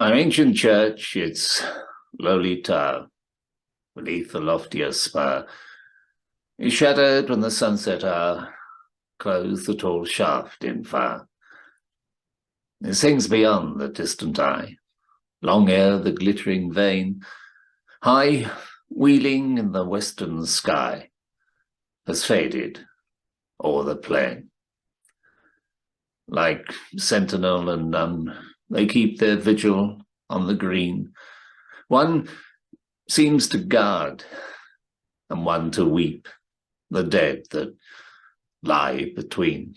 An ancient church, its lowly tower, beneath the loftier spire, is shadowed when the sunset hour clothes the tall shaft in fire. It sings beyond the distant eye, long ere the glittering vane, high wheeling in the western sky, has faded o'er the plain. Like sentinel and nun, they keep their vigil on the green. One seems to guard, and one to weep the dead that lie between.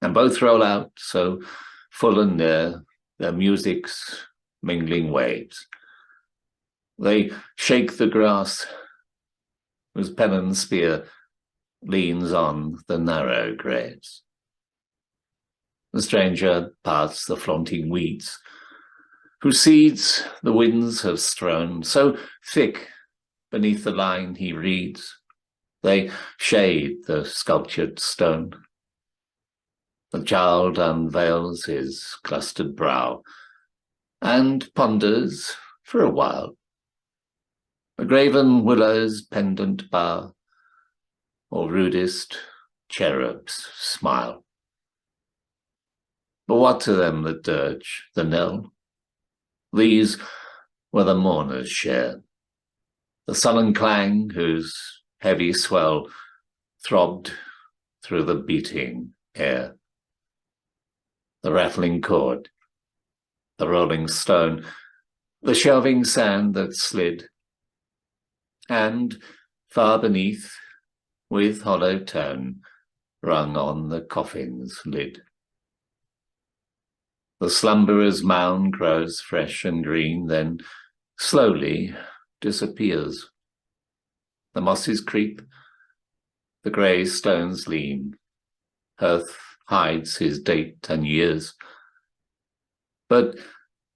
And both roll out so full and near, their music's mingling waves. They shake the grass whose pennon spear leans on the narrow graves. The stranger parts the flaunting weeds, whose seeds the winds have strown. So thick beneath the line he reads, they shade the sculptured stone. The child unveils his clustered brow and ponders for a while. A graven willow's pendant bough, or rudest cherub's smile. But what to them the dirge, the knell? These were the mourners' share. The sullen clang whose heavy swell throbbed through the beating air. The rattling cord, the rolling stone, the shelving sand that slid, and far beneath, with hollow tone, rung on the coffin's lid. The slumberer's mound grows fresh and green, then slowly disappears. The mosses creep, the grey stones lean, earth hides his date and years. But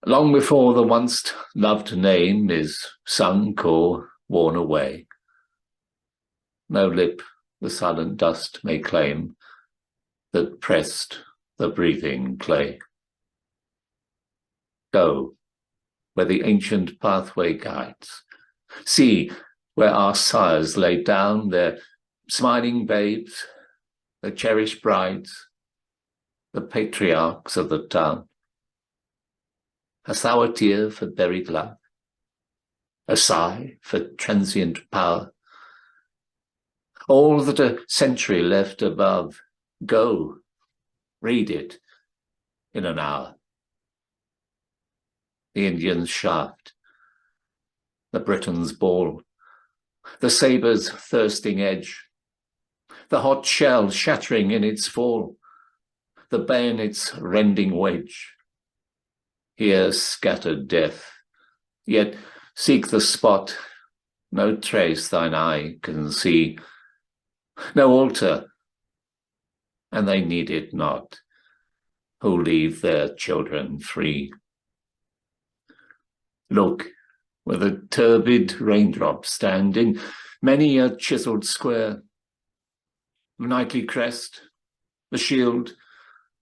long before the once loved name is sunk or worn away, no lip the silent dust may claim that pressed the breathing clay. Go where the ancient pathway guides. See where our sires laid down their smiling babes, the cherished brides, the patriarchs of the town. Hast thou a tear for buried love? A sigh for transient power? All that a century left above, go, read it in an hour. The Indian's shaft, the Briton's ball, the sabre's thirsting edge, the hot shell shattering in its fall, the bayonet's rending wedge. Here scattered death, yet seek the spot, no trace thine eye can see, no altar, and they need it not, who leave their children free. Look where the turbid raindrops stand in many a chiselled square. The knightly crest, the shield,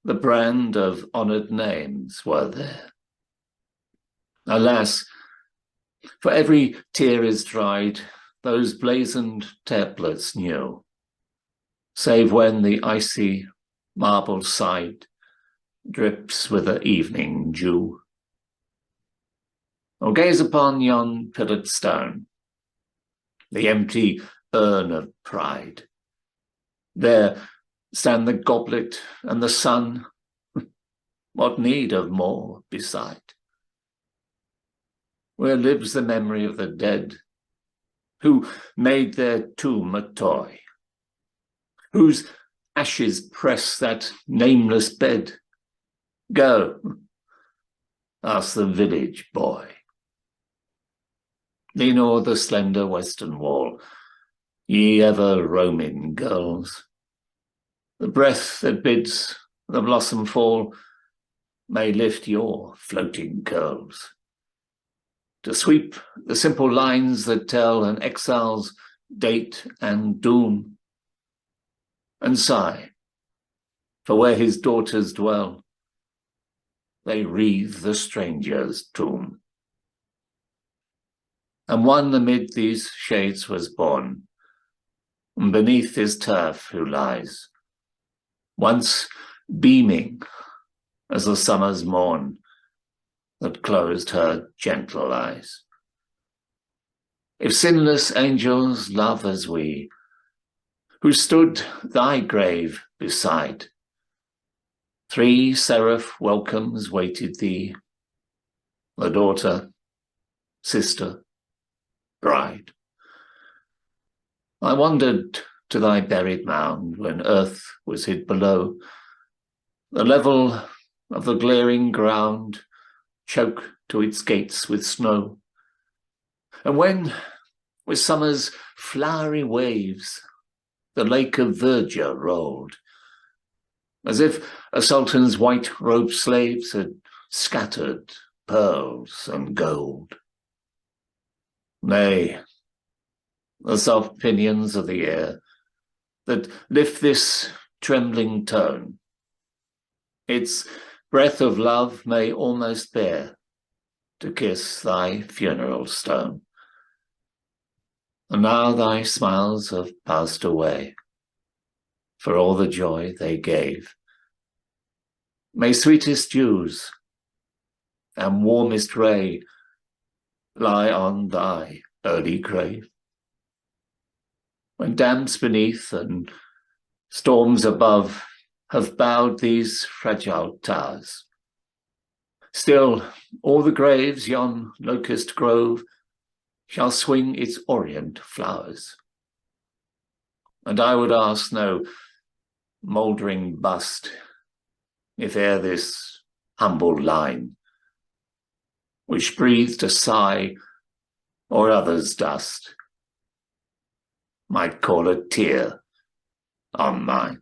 the brand of honoured names were there. Alas, for every tear is dried, those blazoned tablets new, save when the icy marble side drips with the evening dew. Or gaze upon yon pillared stone, the empty urn of pride. There stand the goblet and the sun. What need of more beside? Where lives the memory of the dead, who made their tomb a toy, whose ashes press that nameless bed? Go, ask the village boy. Lean o'er the slender western wall, ye ever roaming girls. The breath that bids the blossom fall may lift your floating curls, to sweep the simple lines that tell an exile's date and doom, and sigh for where his daughters dwell, they wreathe the stranger's tomb. And one amid these shades was born, and beneath his turf who lies, once beaming as the summer's morn that closed her gentle eyes. If sinless angels love as we, who stood thy grave beside, 3 seraph welcomes waited thee, the daughter, sister, bride. I wandered to thy buried mound when earth was hid below, the level of the glaring ground choked to its gates with snow. And when, with summer's flowery waves, the lake of verdure rolled, as if a sultan's white-robed slaves had scattered pearls and gold. Nay, the soft pinions of the air that lift this trembling tone, its breath of love may almost bear to kiss thy funeral stone. And now thy smiles have passed away, for all the joy they gave. May sweetest dews and warmest ray lie on thy early grave. When damps beneath and storms above have bowed these fragile towers, still all the graves yon locust grove shall swing its orient flowers. And I would ask no mouldering bust if ere this humble line, which breathed a sigh or others' dust, might call a tear on mine.